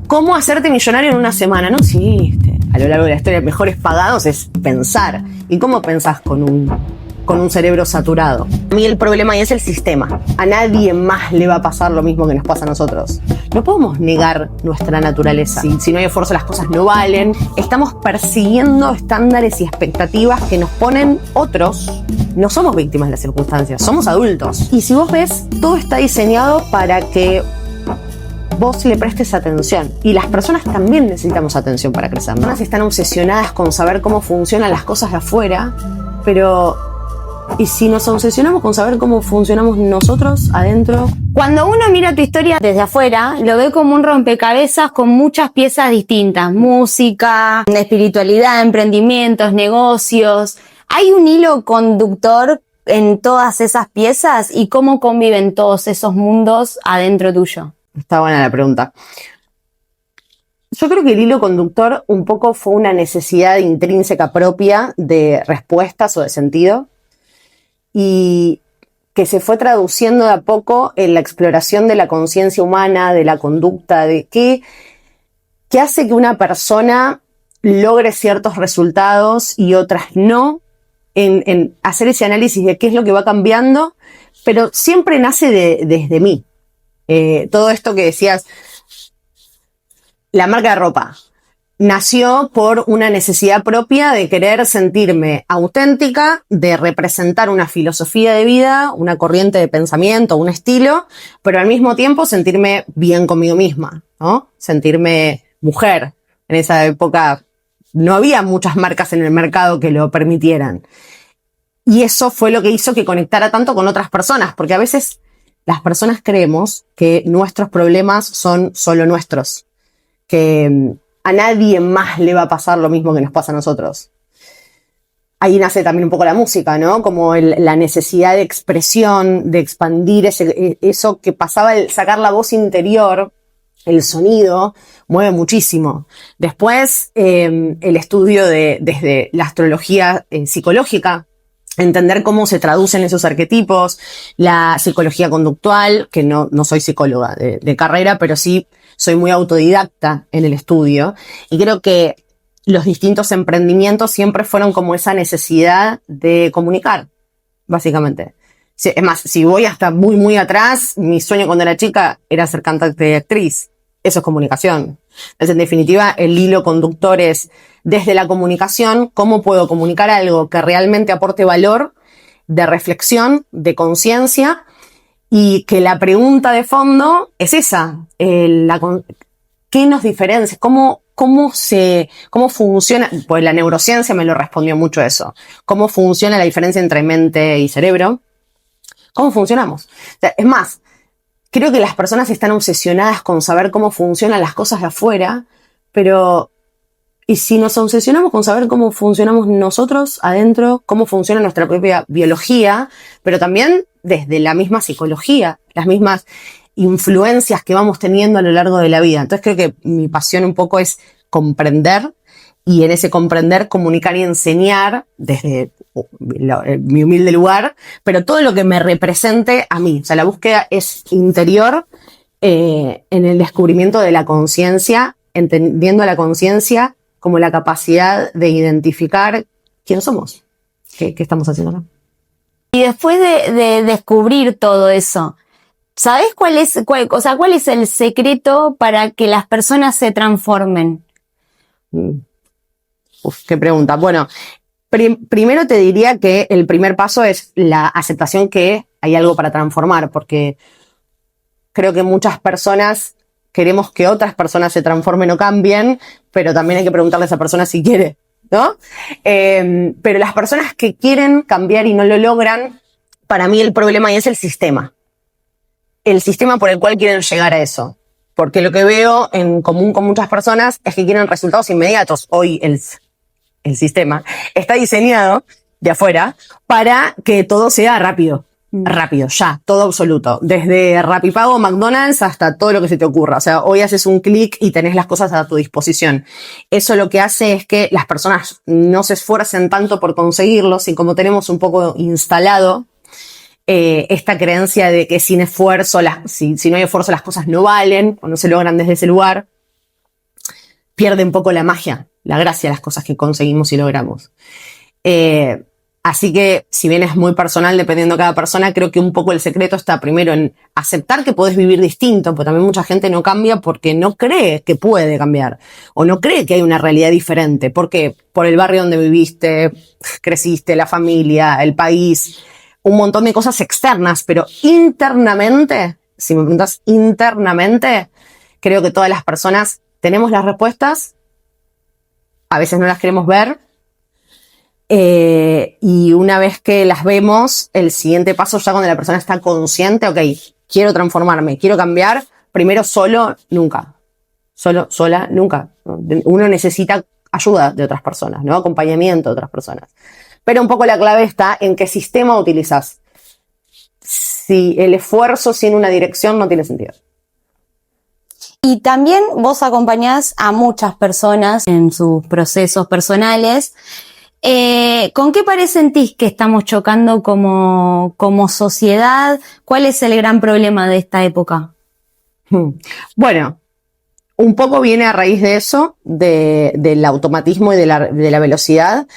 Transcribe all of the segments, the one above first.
¿Cómo hacerte millonario en una semana? No existe. A lo largo de la historia, mejores pagados es pensar. ¿Y cómo pensás con un cerebro saturado? A mí el problema ahí es el sistema. A nadie más le va a pasar lo mismo que nos pasa a nosotros. No podemos negar nuestra naturaleza. Si no hay esfuerzo, las cosas no valen. Estamos persiguiendo estándares y expectativas que nos ponen otros. No somos víctimas de las circunstancias, somos adultos. Y si vos ves, todo está diseñado para que vos le prestes atención. Y las personas también necesitamos atención para crecer, ¿no? Las personas están obsesionadas con saber cómo funcionan las cosas de afuera, pero ¿y si nos obsesionamos con saber cómo funcionamos nosotros adentro? Cuando uno mira tu historia desde afuera, lo ve como un rompecabezas con muchas piezas distintas. Música, espiritualidad, emprendimientos, negocios. ¿Hay un hilo conductor en todas esas piezas? ¿Y cómo conviven todos esos mundos adentro tuyo? Está buena la pregunta. Yo creo que el hilo conductor un poco fue una necesidad intrínseca propia de respuestas o de sentido, y que se fue traduciendo de a poco en la exploración de la conciencia humana, de la conducta, de qué hace que una persona logre ciertos resultados y otras no, en hacer ese análisis de qué es lo que va cambiando, pero siempre nace desde mí. Todo esto que decías, la marca de ropa nació por una necesidad propia de querer sentirme auténtica, de representar una filosofía de vida, una corriente de pensamiento, un estilo, pero al mismo tiempo sentirme bien conmigo misma, ¿no? Sentirme mujer. En esa época no había muchas marcas en el mercado que lo permitieran. Y eso fue lo que hizo que conectara tanto con otras personas, porque a veces las personas creemos que nuestros problemas son solo nuestros, que a nadie más le va a pasar lo mismo que nos pasa a nosotros. Ahí nace también un poco la música, ¿no? Como la necesidad de expresión, de expandir eso que pasaba, el sacar la voz interior, el sonido, mueve muchísimo. Después, el estudio desde la astrología psicológica, entender cómo se traducen esos arquetipos, la psicología conductual, que no soy psicóloga de carrera, pero sí soy muy autodidacta en el estudio, y creo que los distintos emprendimientos siempre fueron como esa necesidad de comunicar, básicamente. Es más, si voy hasta muy, muy atrás, mi sueño cuando era chica era ser cantante y actriz. Eso es comunicación. Entonces, en definitiva, el hilo conductor es, desde la comunicación, ¿cómo puedo comunicar algo que realmente aporte valor, de reflexión, de conciencia? Y que la pregunta de fondo es esa, ¿qué nos diferencia? ¿Cómo funciona? Pues la neurociencia me lo respondió mucho eso. ¿Cómo funciona la diferencia entre mente y cerebro? ¿Cómo funcionamos? O sea, es más, creo que las personas están obsesionadas con saber cómo funcionan las cosas de afuera, pero ¿y si nos obsesionamos con saber cómo funcionamos nosotros adentro, cómo funciona nuestra propia biología, pero también desde la misma psicología, las mismas influencias que vamos teniendo a lo largo de la vida? Entonces creo que mi pasión un poco es comprender, y en ese comprender comunicar y enseñar desde mi humilde lugar, pero todo lo que me represente a mí. O sea, la búsqueda es interior, en el descubrimiento de la conciencia, entendiendo a la conciencia como la capacidad de identificar quién somos, qué estamos haciendo acá. Y después de descubrir todo eso, ¿sabes cuál es el secreto para que las personas se transformen? Qué pregunta. Bueno, primero te diría que el primer paso es la aceptación que hay algo para transformar, porque creo que muchas personas queremos que otras personas se transformen o cambien, pero también hay que preguntarle a esa persona si quiere, ¿no? Pero las personas que quieren cambiar y no lo logran, para mí el problema ahí es el sistema por el cual quieren llegar a eso. Porque lo que veo en común con muchas personas es que quieren resultados inmediatos. Hoy el sistema está diseñado de afuera para que todo sea rápido, ya, todo absoluto. Desde Rapipago, McDonald's, hasta todo lo que se te ocurra. O sea, hoy haces un clic y tenés las cosas a tu disposición. Eso lo que hace es que las personas no se esfuercen tanto por conseguirlos, y como tenemos un poco instalado esta creencia de que sin esfuerzo, si no hay esfuerzo, las cosas no valen o no se logran desde ese lugar, pierde un poco la magia, la gracia de las cosas que conseguimos y logramos. Así que, si bien es muy personal, dependiendo de cada persona, creo que un poco el secreto está primero en aceptar que podés vivir distinto, porque también mucha gente no cambia porque no cree que puede cambiar, o no cree que hay una realidad diferente. ¿Por qué? Por el barrio donde viviste, creciste, la familia, el país, un montón de cosas externas, pero internamente, si me preguntas internamente, creo que todas las personas tenemos las respuestas, a veces no las queremos ver, y una vez que las vemos, el siguiente paso ya cuando la persona está consciente, ok, quiero transformarme, quiero cambiar, primero solo, nunca. Sola, nunca. Uno necesita ayuda de otras personas, ¿no? Acompañamiento de otras personas. Pero un poco la clave está en qué sistema utilizas. Si el esfuerzo sin una dirección no tiene sentido. Y también vos acompañás a muchas personas en sus procesos personales. ¿Con qué pared sentís que estamos chocando como sociedad? ¿Cuál es el gran problema de esta época? Bueno, un poco viene a raíz de eso, del automatismo y de la velocidad.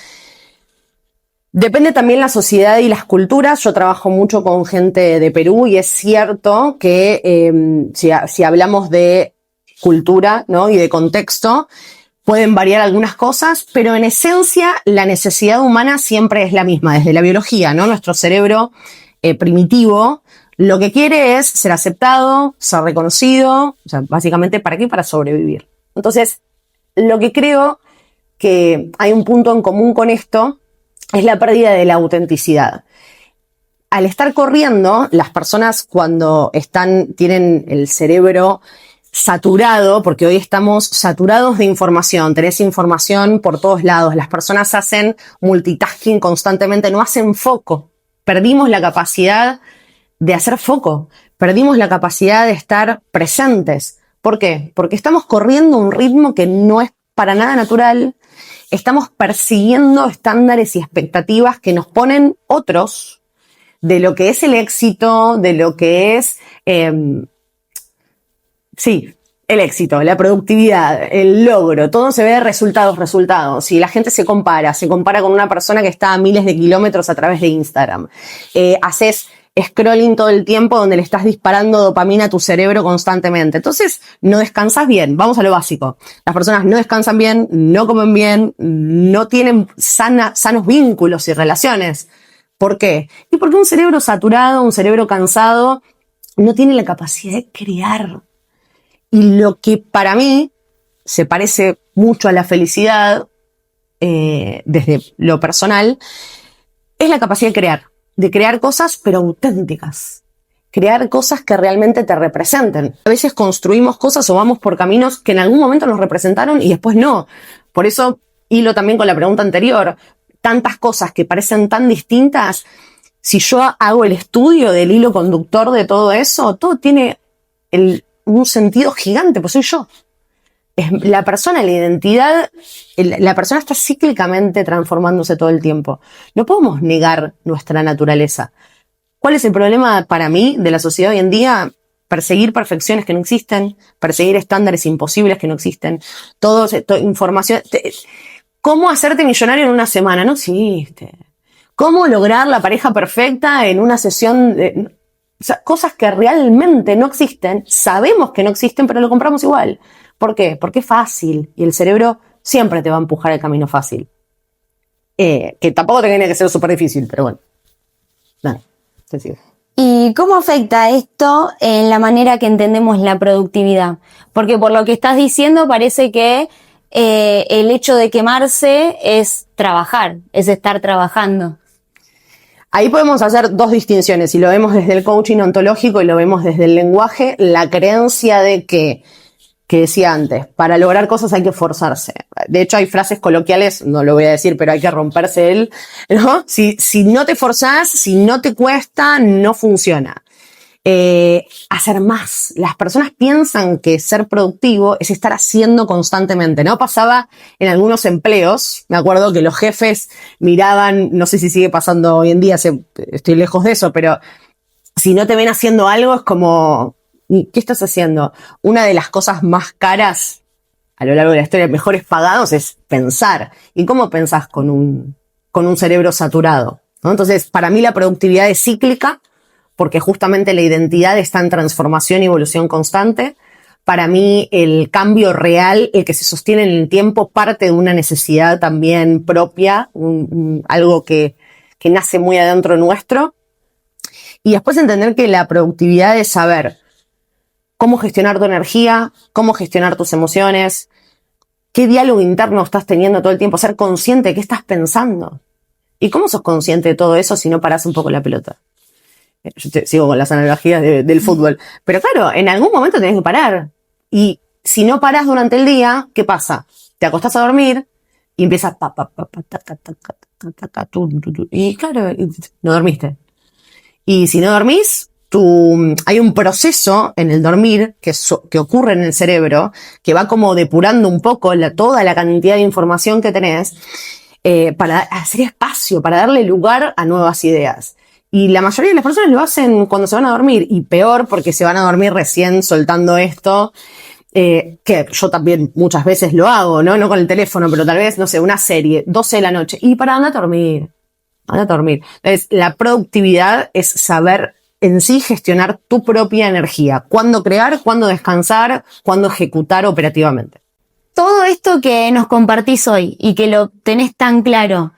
Depende también la sociedad y las culturas. Yo trabajo mucho con gente de Perú y es cierto que si hablamos de cultura, ¿no? Y de contexto, pueden variar algunas cosas, pero en esencia la necesidad humana siempre es la misma, desde la biología, ¿no? Nuestro cerebro primitivo lo que quiere es ser aceptado, ser reconocido, o sea, básicamente, ¿para qué? Para sobrevivir. Entonces, lo que creo que hay un punto en común con esto es la pérdida de la autenticidad. Al estar corriendo, las personas cuando tienen el cerebro saturado, porque hoy estamos saturados de información, tenés información por todos lados, las personas hacen multitasking constantemente, no hacen foco. Perdimos la capacidad de hacer foco, perdimos la capacidad de estar presentes. ¿Por qué? Porque estamos corriendo a un ritmo que no es para nada natural, estamos persiguiendo estándares y expectativas que nos ponen otros de lo que es el éxito, de lo que es el éxito, la productividad, el logro, todo se ve de resultados. Si la gente se compara con una persona que está a miles de kilómetros a través de Instagram. Haces scrolling todo el tiempo donde le estás disparando dopamina a tu cerebro constantemente. Entonces, no descansas bien. Vamos a lo básico. Las personas no descansan bien, no comen bien, no tienen sanos vínculos y relaciones. ¿Por qué? Y porque un cerebro saturado, un cerebro cansado, no tiene la capacidad de crear. Y lo que para mí se parece mucho a la felicidad, desde lo personal, es la capacidad de crear cosas pero auténticas, crear cosas que realmente te representen. A veces construimos cosas o vamos por caminos que en algún momento nos representaron y después no. Por eso, hilo también con la pregunta anterior, tantas cosas que parecen tan distintas, si yo hago el estudio del hilo conductor de todo eso, todo tiene un sentido gigante, pues soy yo. Es la persona, la identidad, la persona está cíclicamente transformándose todo el tiempo. No podemos negar nuestra naturaleza. ¿Cuál es el problema para mí de la sociedad hoy en día? Perseguir perfecciones que no existen, perseguir estándares imposibles que no existen, información. ¿Cómo hacerte millonario en una semana? No existe. ¿Cómo lograr la pareja perfecta en una sesión de... O sea, cosas que realmente no existen, sabemos que no existen, pero lo compramos igual. ¿Por qué? Porque es fácil y el cerebro siempre te va a empujar el camino fácil. Que tampoco tiene que ser súper difícil, pero bueno. Nada, sencillo. ¿Y cómo afecta esto en la manera que entendemos la productividad? Porque por lo que estás diciendo parece que el hecho de quemarse es trabajar, es estar trabajando. Ahí podemos hacer dos distinciones, si lo vemos desde el coaching ontológico y lo vemos desde el lenguaje, la creencia de que decía antes, para lograr cosas hay que forzarse. De hecho, hay frases coloquiales, no lo voy a decir, pero hay que romperse él, ¿no? Si no te forzás, si no te cuesta, no funciona. Hacer más. Las personas piensan que ser productivo es estar haciendo constantemente, ¿no? Pasaba en algunos empleos, me acuerdo que los jefes miraban, no sé si sigue pasando hoy en día, estoy lejos de eso, pero si no te ven haciendo algo es como, ¿qué estás haciendo? Una de las cosas más caras a lo largo de la historia mejores pagados es pensar. ¿Y cómo pensás con un cerebro saturado? ¿No? Entonces, para mí la productividad es cíclica, porque justamente la identidad está en transformación y evolución constante. Para mí el cambio real, el que se sostiene en el tiempo, parte de una necesidad también propia, algo que nace muy adentro nuestro. Y después entender que la productividad es saber cómo gestionar tu energía, cómo gestionar tus emociones, qué diálogo interno estás teniendo todo el tiempo, ser consciente de qué estás pensando. ¿Y cómo sos consciente de todo eso si no parás un poco la pelota? Yo sigo con las analogías del fútbol. Pero claro, en algún momento tenés que parar. Y si no parás durante el día, ¿qué pasa? Te acostás a dormir y empiezas y claro, no dormiste. Y si no dormís, hay un proceso en el dormir que ocurre en el cerebro que va como depurando un poco toda la cantidad de información que tenés para hacer espacio, para darle lugar a nuevas ideas. Y la mayoría de las personas lo hacen cuando se van a dormir, y peor porque se van a dormir recién soltando esto, que yo también muchas veces lo hago, ¿no? No con el teléfono, pero tal vez, no sé, una serie, 12 de la noche, y para andar a dormir. Anda a dormir. Entonces, la productividad es saber en sí gestionar tu propia energía. Cuándo crear, cuándo descansar, cuándo ejecutar operativamente. Todo esto que nos compartís hoy y que lo tenés tan claro,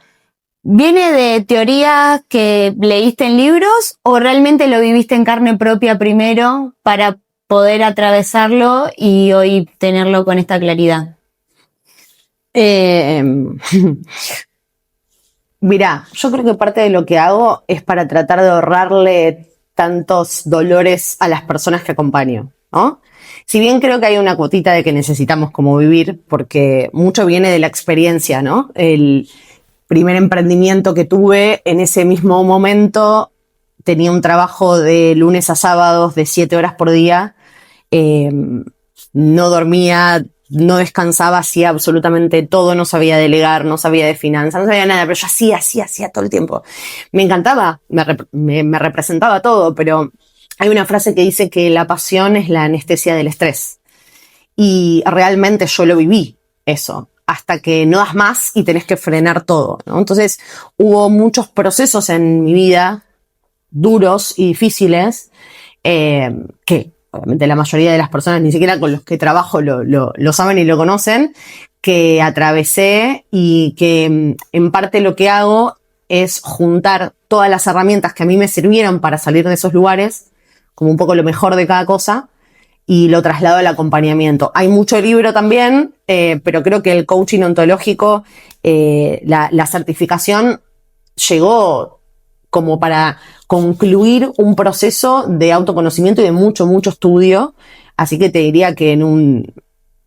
¿viene de teorías que leíste en libros o realmente lo viviste en carne propia primero para poder atravesarlo y hoy tenerlo con esta claridad? Mirá, yo creo que parte de lo que hago es para tratar de ahorrarle tantos dolores a las personas que acompaño, ¿no? Si bien creo que hay una cuotita de que necesitamos como vivir, porque mucho viene de la experiencia, ¿no? El primer emprendimiento que tuve, en ese mismo momento tenía un trabajo de lunes a sábados de 7 horas por día, no dormía, no descansaba, hacía absolutamente todo, no sabía delegar, no sabía de finanzas, no sabía nada, pero yo hacía todo el tiempo. Me encantaba, me representaba todo, pero hay una frase que dice que la pasión es la anestesia del estrés. Y realmente yo lo viví, eso, hasta que no das más y tenés que frenar todo, ¿no? Entonces hubo muchos procesos en mi vida, duros y difíciles, que obviamente la mayoría de las personas, ni siquiera con los que trabajo, lo saben y lo conocen, que atravesé, y que en parte lo que hago es juntar todas las herramientas que a mí me sirvieron para salir de esos lugares, como un poco lo mejor de cada cosa, y lo traslado al acompañamiento. Hay mucho libro también, pero creo que el coaching ontológico, la certificación llegó como para concluir un proceso de autoconocimiento y de mucho estudio. Así que te diría que en un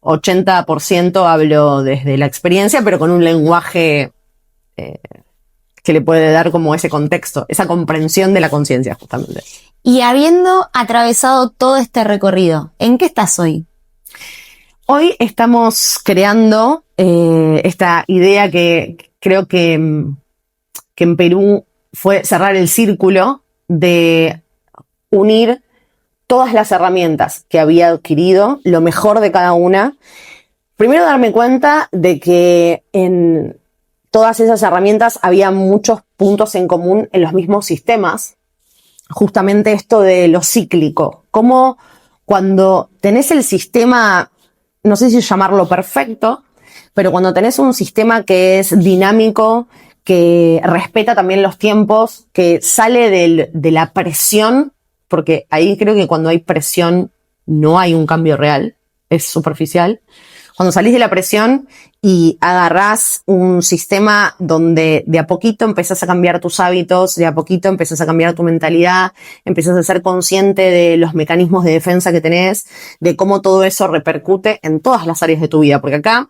80% hablo desde la experiencia, pero con un lenguaje que le puede dar como ese contexto, esa comprensión de la conciencia, justamente. Y habiendo atravesado todo este recorrido, ¿en qué estás hoy? Hoy estamos creando esta idea que creo que en Perú fue cerrar el círculo de unir todas las herramientas que había adquirido, lo mejor de cada una. Primero darme cuenta de que en todas esas herramientas había muchos puntos en común en los mismos sistemas. Justamente esto de lo cíclico, como cuando tenés el sistema, no sé si llamarlo perfecto, pero cuando tenés un sistema que es dinámico, que respeta también los tiempos, que sale de la presión, porque ahí creo que cuando hay presión no hay un cambio real, es superficial. Cuando salís de la presión y agarrás un sistema donde de a poquito empezás a cambiar tus hábitos, de a poquito empezás a cambiar tu mentalidad, empezás a ser consciente de los mecanismos de defensa que tenés, de cómo todo eso repercute en todas las áreas de tu vida. Porque acá,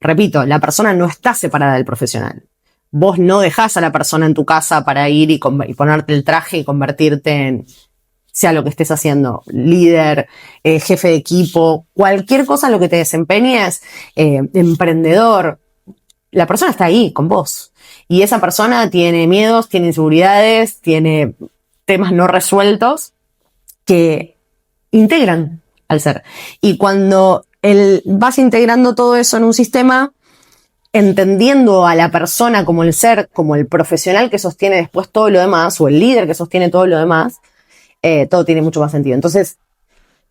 repito, la persona no está separada del profesional. Vos no dejás a la persona en tu casa para ir y ponerte el traje y convertirte en, sea lo que estés haciendo, líder, jefe de equipo, cualquier cosa en lo que te desempeñes, emprendedor, la persona está ahí con vos. Y esa persona tiene miedos, tiene inseguridades, tiene temas no resueltos que integran al ser. Y cuando vas integrando todo eso en un sistema, entendiendo a la persona como el ser, como el profesional que sostiene después todo lo demás, o el líder que sostiene todo lo demás, todo tiene mucho más sentido. Entonces,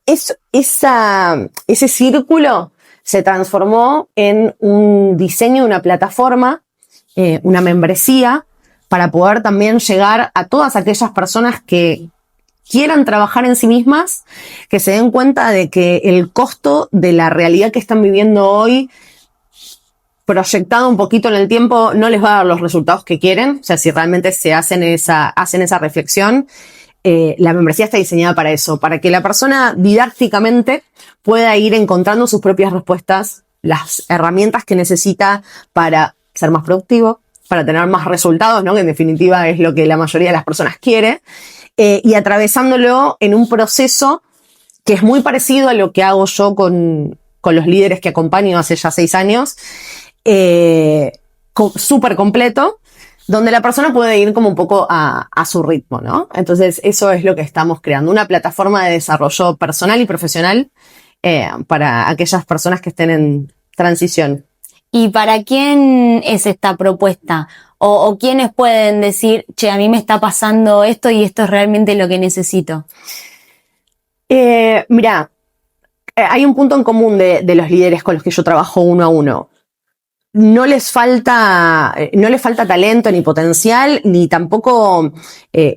ese círculo se transformó en un diseño de una plataforma, una membresía, para poder también llegar a todas aquellas personas que quieran trabajar en sí mismas, que se den cuenta de que el costo de la realidad que están viviendo hoy, proyectado un poquito en el tiempo, no les va a dar los resultados que quieren. O sea, si realmente hacen esa reflexión, la membresía está diseñada para eso, para que la persona didácticamente pueda ir encontrando sus propias respuestas, las herramientas que necesita para ser más productivo, para tener más resultados, ¿no? Que en definitiva es lo que la mayoría de las personas quiere, y atravesándolo en un proceso que es muy parecido a lo que hago yo con los líderes que acompaño hace ya 6 años, súper completo, donde la persona puede ir como un poco a su ritmo, ¿no? Entonces, eso es lo que estamos creando, una plataforma de desarrollo personal y profesional para aquellas personas que estén en transición. ¿Y para quién es esta propuesta? ¿O quiénes pueden decir, che, a mí me está pasando esto y esto es realmente lo que necesito? Mirá, hay un punto en común de los líderes con los que yo trabajo uno a uno. No les falta talento ni potencial, ni tampoco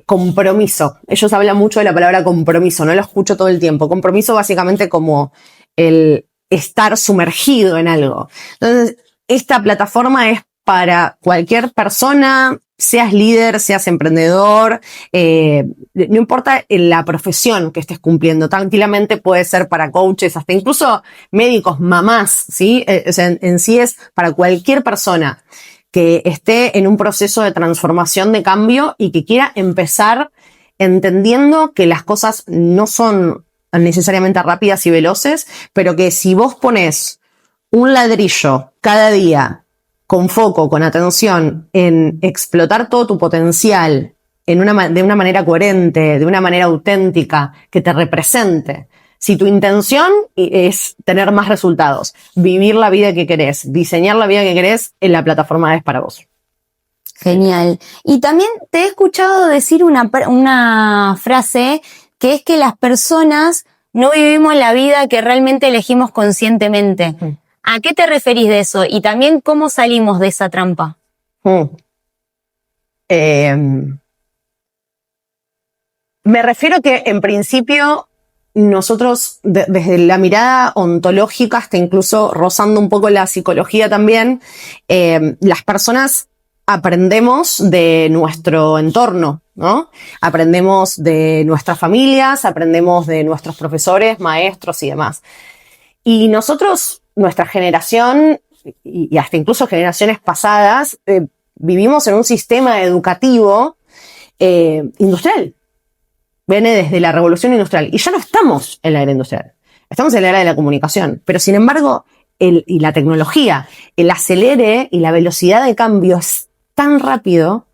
compromiso. Ellos hablan mucho de la palabra compromiso, no lo escucho todo el tiempo. Compromiso básicamente como el estar sumergido en algo. Entonces, esta plataforma es para cualquier persona, seas líder, seas emprendedor, no importa la profesión que estés cumpliendo, tranquilamente puede ser para coaches, hasta incluso médicos, mamás, ¿sí? O sea, en sí es para cualquier persona que esté en un proceso de transformación, de cambio y que quiera empezar entendiendo que las cosas no son necesariamente rápidas y veloces, pero que si vos pones un ladrillo cada día con foco, con atención en explotar todo tu potencial de una manera coherente, de una manera auténtica, que te represente. Si tu intención es tener más resultados, vivir la vida que querés, diseñar la vida que querés, en la plataforma es para vos. Genial. Y también te he escuchado decir una frase que es que las personas no vivimos la vida que realmente elegimos conscientemente. ¿A qué te referís de eso? Y también, ¿cómo salimos de esa trampa? Me refiero que, en principio, nosotros, desde la mirada ontológica, hasta incluso rozando un poco la psicología también, las personas aprendemos de nuestro entorno, ¿no? Aprendemos de nuestras familias, aprendemos de nuestros profesores, maestros y demás. Y nosotros, nuestra generación, y hasta incluso generaciones pasadas, vivimos en un sistema educativo industrial. Viene desde la revolución industrial. Y ya no estamos en la era industrial. Estamos en la era de la comunicación. Pero sin embargo, y la tecnología, el acelere y la velocidad de cambio es tan rápido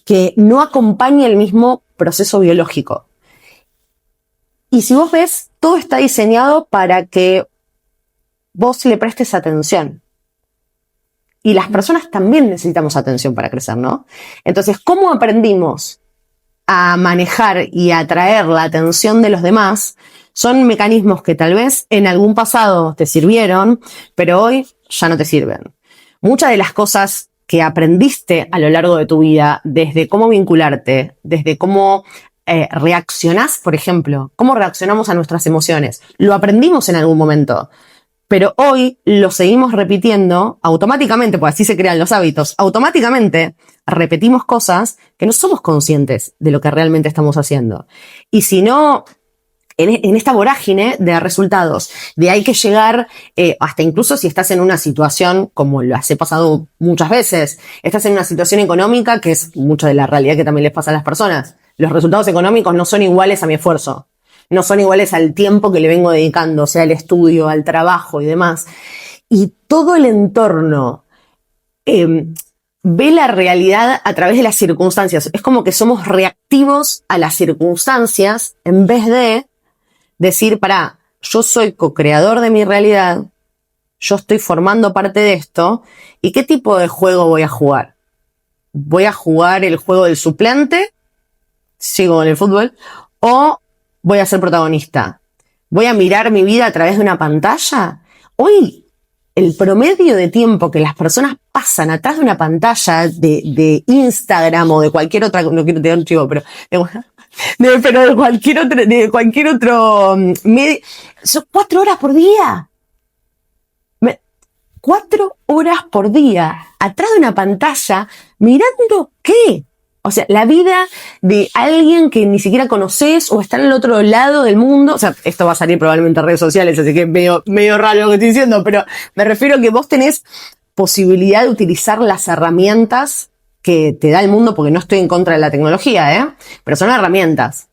que no acompaña el mismo proceso biológico. Y si vos ves, todo está diseñado para que vos le prestes atención. Y las personas también necesitamos atención para crecer, ¿no? Entonces, ¿cómo aprendimos a manejar y a atraer la atención de los demás? Son mecanismos que tal vez en algún pasado te sirvieron, pero hoy ya no te sirven. Muchas de las cosas que aprendiste a lo largo de tu vida, desde cómo vincularte, desde cómo reaccionás, por ejemplo, cómo reaccionamos a nuestras emociones, lo aprendimos en algún momento. Pero hoy lo seguimos repitiendo automáticamente, porque así se crean los hábitos. Automáticamente repetimos cosas que no somos conscientes de lo que realmente estamos haciendo. Y si no, en esta vorágine de resultados, de hay que llegar, hasta incluso si estás en una situación, como las he pasado muchas veces, estás en una situación económica que es mucho de la realidad que también les pasa a las personas. Los resultados económicos no son iguales a mi esfuerzo. No son iguales al tiempo que le vengo dedicando, o sea, al estudio, al trabajo y demás. Y todo el entorno ve la realidad a través de las circunstancias. Es como que somos reactivos a las circunstancias en vez de decir, pará, yo soy co-creador de mi realidad, yo estoy formando parte de esto, ¿y qué tipo de juego voy a jugar? ¿Voy a jugar el juego del suplente? ¿Sigo en el fútbol? ¿O voy a ser protagonista? ¿Voy a mirar mi vida a través de una pantalla? Hoy, el promedio de tiempo que las personas pasan atrás de una pantalla de Instagram o de cualquier otra, no quiero tener un chivo, pero de cualquier otro medio, son 4 horas por día. 4 horas por día atrás de una pantalla, mirando ¿qué? O sea, la vida de alguien que ni siquiera conoces o está en el otro lado del mundo. O sea, esto va a salir probablemente en redes sociales, así que es medio raro lo que estoy diciendo, pero me refiero a que vos tenés posibilidad de utilizar las herramientas que te da el mundo, porque no estoy en contra de la tecnología, pero son herramientas.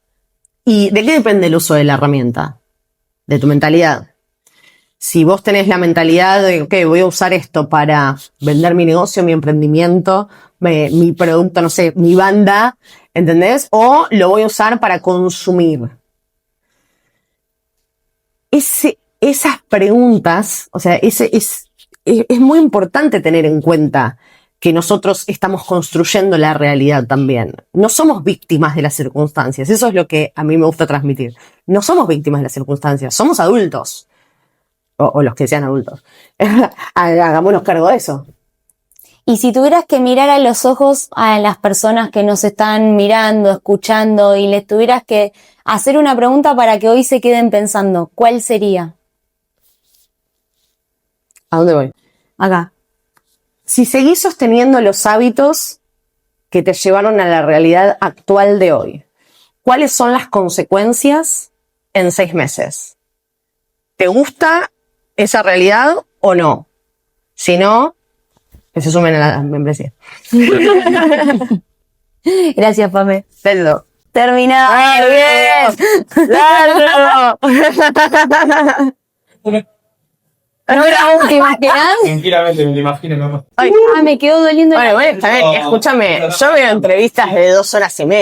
¿Y de qué depende el uso de la herramienta? De tu mentalidad. Si vos tenés la mentalidad de, ok, voy a usar esto para vender mi negocio, mi emprendimiento, mi producto, no sé, mi banda, ¿entendés? O lo voy a usar para consumir. Esas preguntas, o sea, es muy importante tener en cuenta que nosotros estamos construyendo la realidad también. No somos víctimas de las circunstancias. Eso es lo que a mí me gusta transmitir. No somos víctimas de las circunstancias, somos adultos. O los que sean adultos. Hagámonos cargo de eso. Y si tuvieras que mirar a los ojos a las personas que nos están mirando, escuchando, y les tuvieras que hacer una pregunta para que hoy se queden pensando, ¿cuál sería? ¿A dónde voy? Acá. Si seguís sosteniendo los hábitos que te llevaron a la realidad actual de hoy, ¿cuáles son las consecuencias en 6 meses? ¿Te gusta esa realidad o no? Si no, que se sumen a la membresía. Gracias, Pame. Pedro. Terminado. ¡Bien! ¡Largo! ¿No era vos que imaginás? Tranquilamente, me lo imagino, mamá. Me quedó doliendo. Bueno, está bien, escúchame, yo veo entrevistas de 2 horas y media.